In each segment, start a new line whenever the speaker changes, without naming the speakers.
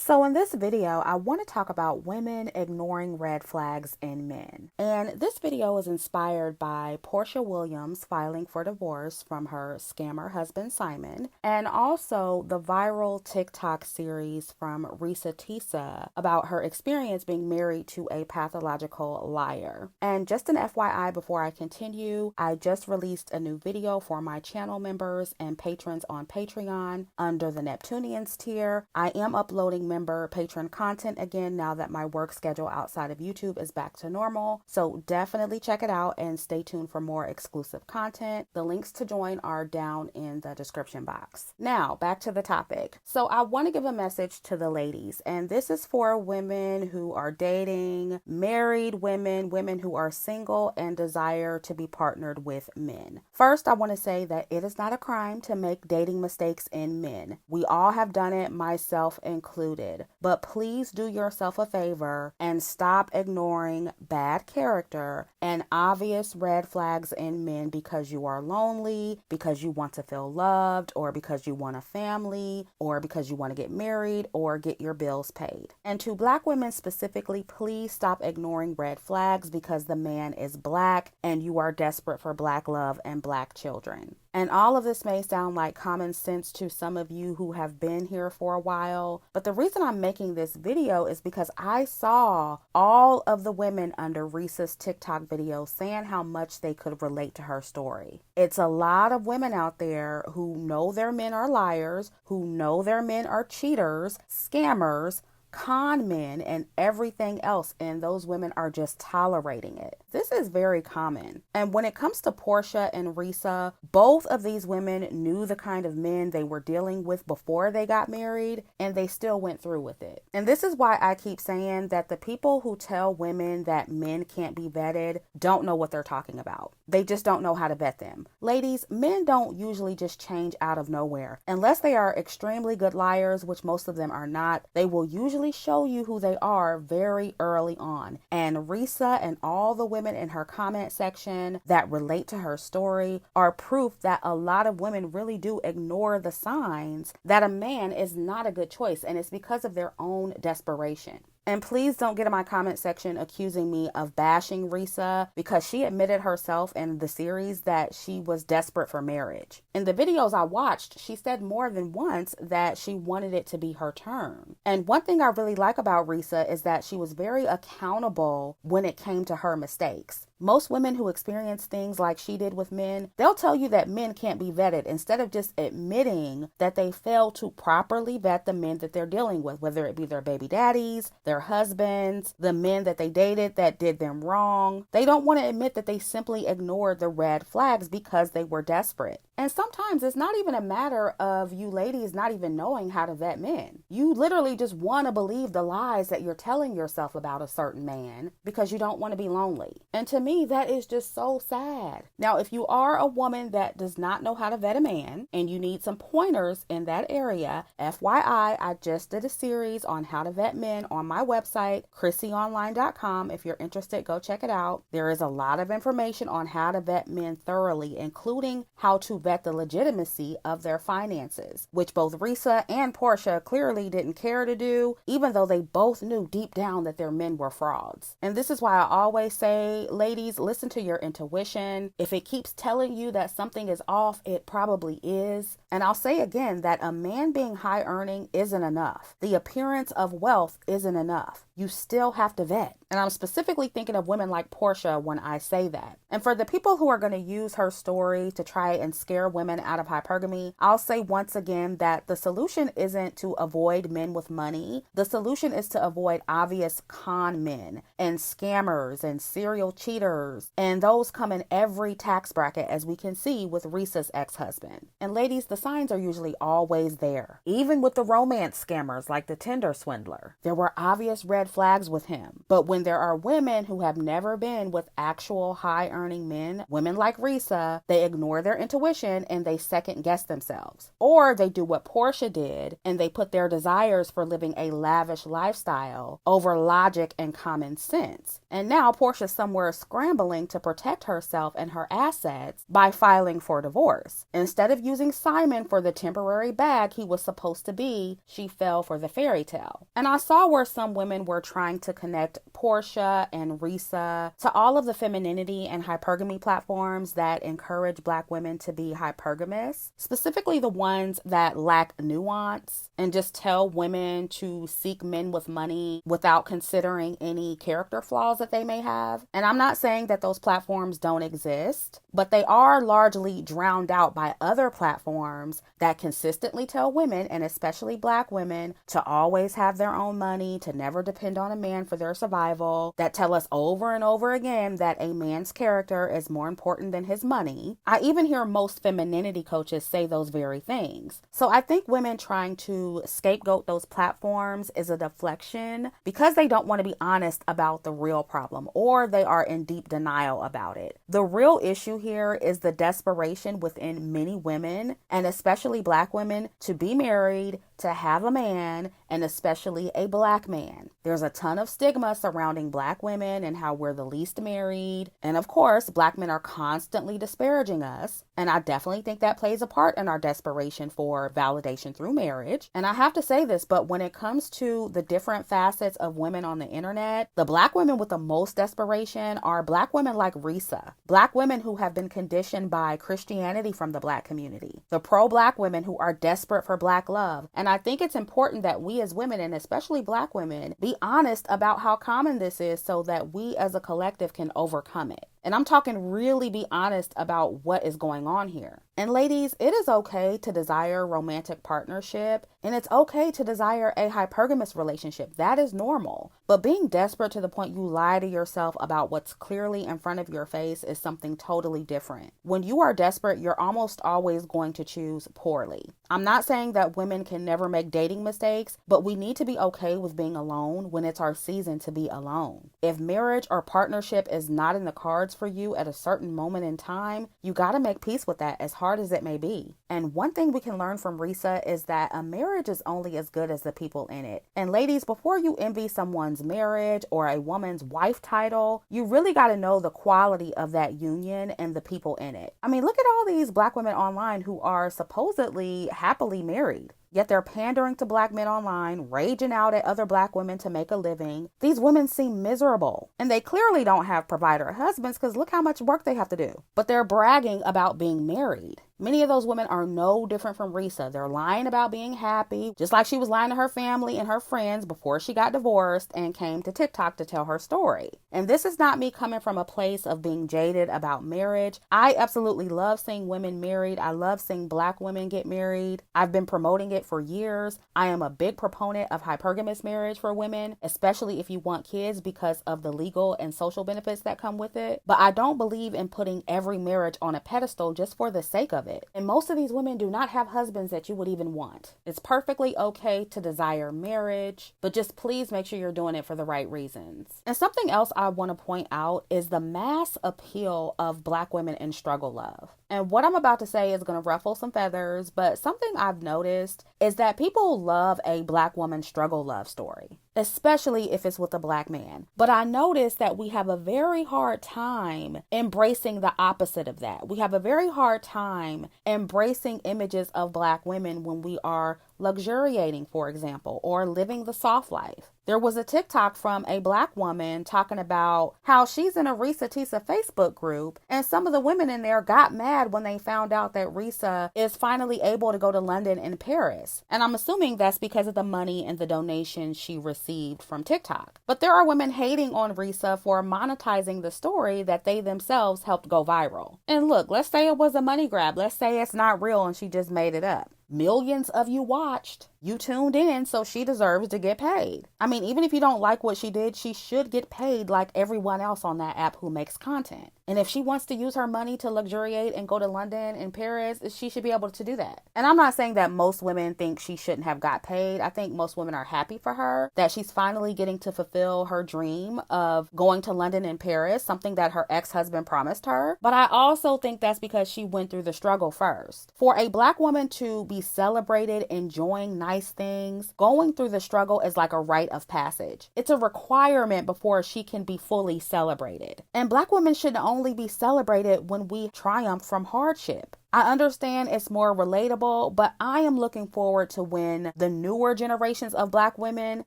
So in this video, I want to talk about women ignoring red flags in men. And this video is inspired by Porsha Williams filing for divorce from her scammer husband Simon, and also the viral TikTok series from Reesa Teesa about her experience being married to a pathological liar. And just an FYI before I continue, I just released a new video for my channel members and patrons on Patreon under the Neptunians tier. I am uploading member patron content again now that my work schedule outside of YouTube is back to normal. So definitely check it out and stay tuned for more exclusive content. The links to join are down in the description box. Now, back to the topic. So I want to give a message to the ladies, and this is for women who are dating, married women, women who are single and desire to be partnered with men. First, I want to say that it is not a crime to make dating mistakes in men. We all have done it, myself included. But please do yourself a favor and stop ignoring bad character and obvious red flags in men because you are lonely, because you want to feel loved, or because you want a family, or because you want to get married or get your bills paid. And to Black women specifically, please stop ignoring red flags because the man is Black and you are desperate for Black love and Black children. And all of this may sound like common sense to some of you who have been here for a while, but the reason I'm making this video is because I saw all of the women under Reesa's TikTok video saying how much they could relate to her story. It's a lot of women out there who know their men are liars, who know their men are cheaters, scammers, con men, and everything else, and those women are just tolerating it. This is very common. And when it comes to Porsha and Reesa, both of these women knew the kind of men they were dealing with before they got married, and they still went through with it. And this is why I keep saying that the people who tell women that men can't be vetted don't know what they're talking about. They just don't know how to vet them. Ladies, men don't usually just change out of nowhere. Unless they are extremely good liars, which most of them are not, they will usually show you who they are very early on. And Reesa and all the women in her comment section that relate to her story are proof that a lot of women really do ignore the signs that a man is not a good choice, and it's because of their own desperation. And please don't get in my comment section accusing me of bashing Reesa, because she admitted herself in the series that she was desperate for marriage. In the videos I watched, she said more than once that she wanted it to be her turn. And one thing I really like about Reesa is that she was very accountable when it came to her mistakes. Most women who experience things like she did with men, they'll tell you that men can't be vetted instead of just admitting that they failed to properly vet the men that they're dealing with, whether it be their baby daddies, their husbands, the men that they dated that did them wrong. They don't want to admit that they simply ignored the red flags because they were desperate. And sometimes it's not even a matter of you ladies not even knowing how to vet men. You literally just want to believe the lies that you're telling yourself about a certain man because you don't want to be lonely. And to me, that is just so sad. Now, if you are a woman that does not know how to vet a man and you need some pointers in that area, FYI, I just did a series on how to vet men on my website, chrissyonline.com. If you're interested, go check it out. There is a lot of information on how to vet men thoroughly, including how to vet the legitimacy of their finances, which both Reesa and Porsha clearly didn't care to do, even though they both knew deep down that their men were frauds. And this is why I always say, ladies, listen to your intuition. If it keeps telling you that something is off, it probably is. And I'll say again that a man being high earning isn't enough. The appearance of wealth isn't enough. You still have to vet. And I'm specifically thinking of women like Porsha when I say that. And for the people who are going to use her story to try and scare women out of hypergamy, I'll say once again that the solution isn't to avoid men with money. The solution is to avoid obvious con men and scammers and serial cheaters. And those come in every tax bracket, as we can see with Reesa's ex-husband. And ladies, the signs are usually always there. Even with the romance scammers like the Tinder swindler, there were obvious red flags with him. But when there are women who have never been with actual high earning men, women like Reesa, they ignore their intuition situation and they second guess themselves. Or they do what Porsha did and they put their desires for living a lavish lifestyle over logic and common sense. And now Porsha's somewhere scrambling to protect herself and her assets by filing for divorce. Instead of using Simon for the temporary bag he was supposed to be, she fell for the fairy tale. And I saw where some women were trying to connect Porsha and Reesa to all of the femininity and hypergamy platforms that encourage Black women to be hypergamous, specifically the ones that lack nuance and just tell women to seek men with money without considering any character flaws that they may have. And I'm not saying that those platforms don't exist, but they are largely drowned out by other platforms that consistently tell women, and especially Black women, to always have their own money, to never depend on a man for their survival, that tell us over and over again that a man's character is more important than his money. I even hear most femininity coaches say those very things. So I think women trying to scapegoat those platforms is a deflection because they don't want to be honest about the real problem, or they are in deep denial about it. The real issue here is the desperation within many women, and especially Black women, to be married, to have a man, and especially a Black man. There's a ton of stigma surrounding Black women and how we're the least married. And of course, Black men are constantly disparaging us. And I definitely think that plays a part in our desperation for validation through marriage. And I have to say this, but when it comes to the different facets of women on the internet, the Black women with the most desperation are Black women like Reesa, Black women who have been conditioned by Christianity from the Black community, the pro-Black women who are desperate for Black love. And I think it's important that we as women, and especially Black women, be honest about how common this is so that we as a collective can overcome it. And I'm talking really be honest about what is going on here. And ladies, it is okay to desire romantic partnership, and it's okay to desire a hypergamous relationship. That is normal. But being desperate to the point you lie to yourself about what's clearly in front of your face is something totally different. When you are desperate, you're almost always going to choose poorly. I'm not saying that women can never make dating mistakes, but we need to be okay with being alone when it's our season to be alone. If marriage or partnership is not in the cards for you at a certain moment in time, you got to make peace with that, as hard as it may be. And one thing we can learn from Reesa is that a marriage is only as good as the people in it. And ladies, before you envy someone's marriage or a woman's wife title, you really got to know the quality of that union and the people in it. I mean, look at all these Black women online who are supposedly happily married. Yet they're pandering to Black men online, raging out at other Black women to make a living. These women seem miserable. And they clearly don't have provider husbands because look how much work they have to do. But they're bragging about being married. Many of those women are no different from Reesa. They're lying about being happy, just like she was lying to her family and her friends before she got divorced and came to TikTok to tell her story. And this is not me coming from a place of being jaded about marriage. I absolutely love seeing women married. I love seeing Black women get married. I've been promoting it for years. I am a big proponent of hypergamous marriage for women, especially if you want kids because of the legal and social benefits that come with it. But I don't believe in putting every marriage on a pedestal just for the sake of it. And most of these women do not have husbands that you would even want. It's perfectly okay to desire marriage, but just please make sure you're doing it for the right reasons. And something else I want to point out is the mass appeal of Black women in struggle love. And what I'm about to say is going to ruffle some feathers, but something I've noticed is that people love a Black woman struggle love story, especially if it's with a Black man. But I noticed that we have a very hard time embracing the opposite of that. We have a very hard time embracing images of Black women when we are luxuriating, for example, or living the soft life. There was a TikTok from a Black woman talking about how she's in a Reesa Teesa Facebook group, and some of the women in there got mad when they found out that Reesa is finally able to go to London and Paris. And I'm assuming that's because of the money and the donations she received from TikTok. But there are women hating on Reesa for monetizing the story that they themselves helped go viral. And look, let's say it was a money grab. Let's say it's not real and she just made it up. Millions of you watched. You tuned in, so she deserves to get paid. I mean, even if you don't like what she did, she should get paid like everyone else on that app who makes content. And if she wants to use her money to luxuriate and go to London and Paris, she should be able to do that. And I'm not saying that most women think she shouldn't have got paid. I think most women are happy for her that she's finally getting to fulfill her dream of going to London and Paris, something that her ex-husband promised her. But I also think that's because she went through the struggle first. For a Black woman to be celebrated, enjoying nice things, going through the struggle is like a rite of passage. It's a requirement before she can be fully celebrated. And Black women should only be celebrated when we triumph from hardship. I understand it's more relatable, but I am looking forward to when the newer generations of Black women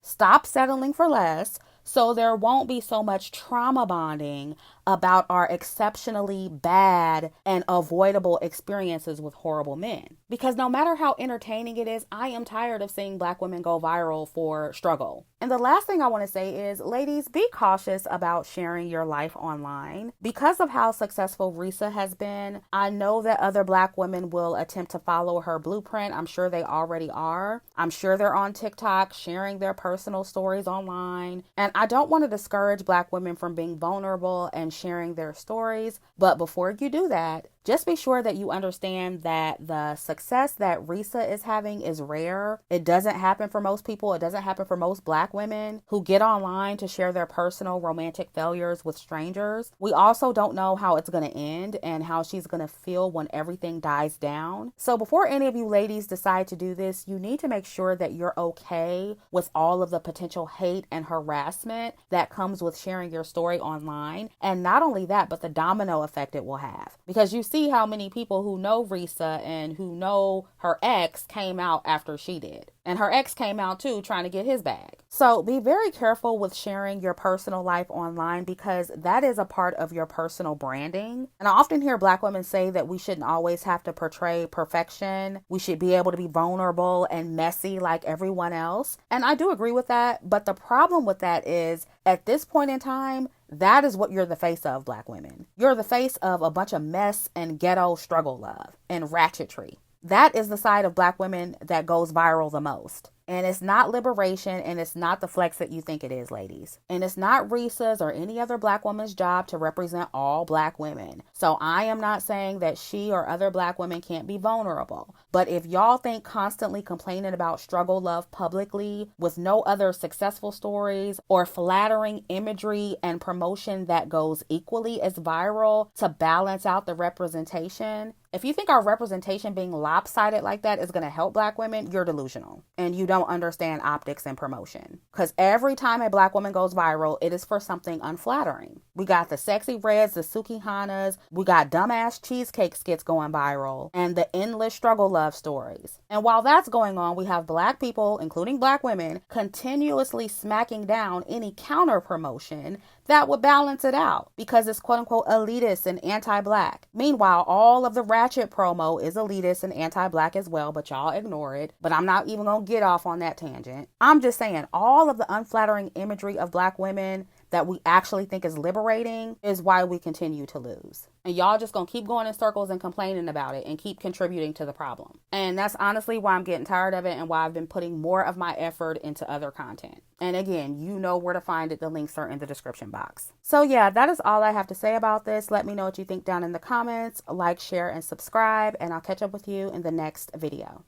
stop settling for less, so there won't be so much trauma bonding about our exceptionally bad and avoidable experiences with horrible men. Because no matter how entertaining it is, I am tired of seeing Black women go viral for struggle. And the last thing I want to say is, ladies, be cautious about sharing your life online. Because of how successful Reesa has been, I know that other Black women will attempt to follow her blueprint. I'm sure they already are. I'm sure they're on TikTok sharing their personal stories online. And I don't want to discourage Black women from being vulnerable and sharing their stories. But before you do that, just be sure that you understand that the success that Reesa is having is rare. It doesn't happen for most people. It doesn't happen for most Black women who get online to share their personal romantic failures with strangers. We also don't know how it's going to end and how she's going to feel when everything dies down. So before any of you ladies decide to do this, you need to make sure that you're okay with all of the potential hate and harassment that comes with sharing your story online. And not only that, but the domino effect it will have. Because you see how many people who know Reesa and who know her ex came out after she did. And her ex came out too, trying to get his bag. So be very careful with sharing your personal life online, because that is a part of your personal branding. And I often hear Black women say that we shouldn't always have to portray perfection. We should be able to be vulnerable and messy like everyone else. And I do agree with that. But the problem with that is, at this point in time, that is what you're the face of, Black women. You're the face of a bunch of mess and ghetto struggle love and ratchetry. That is the side of Black women that goes viral the most. And it's not liberation, and it's not the flex that you think it is, ladies. And it's not Reesa's or any other Black woman's job to represent all Black women. So I am not saying that she or other Black women can't be vulnerable. But if y'all think constantly complaining about struggle love publicly with no other successful stories or flattering imagery and promotion that goes equally as viral to balance out the representation, if you think our representation being lopsided like that is going to help Black women, you're delusional. And you don't understand optics and promotion. Because every time a Black woman goes viral, it is for something unflattering. We got the sexy reds, the Sukihanas, we got dumbass cheesecake skits going viral, and the endless struggle love stories. And while that's going on, we have Black people, including Black women, continuously smacking down any counter promotion that would balance it out, because it's quote unquote elitist and anti-Black. Meanwhile, all of the ratchet promo is elitist and anti-Black as well, but y'all ignore it. But I'm not even gonna get off on that tangent. I'm just saying, all of the unflattering imagery of Black women that we actually think is liberating is why we continue to lose. And y'all just gonna keep going in circles and complaining about it and keep contributing to the problem. And that's honestly why I'm getting tired of it, and why I've been putting more of my effort into other content. And again, you know where to find it. The links are in the description box. So yeah, that is all I have to say about this. Let me know what you think down in the comments. Like, share, and subscribe, and I'll catch up with you in the next video.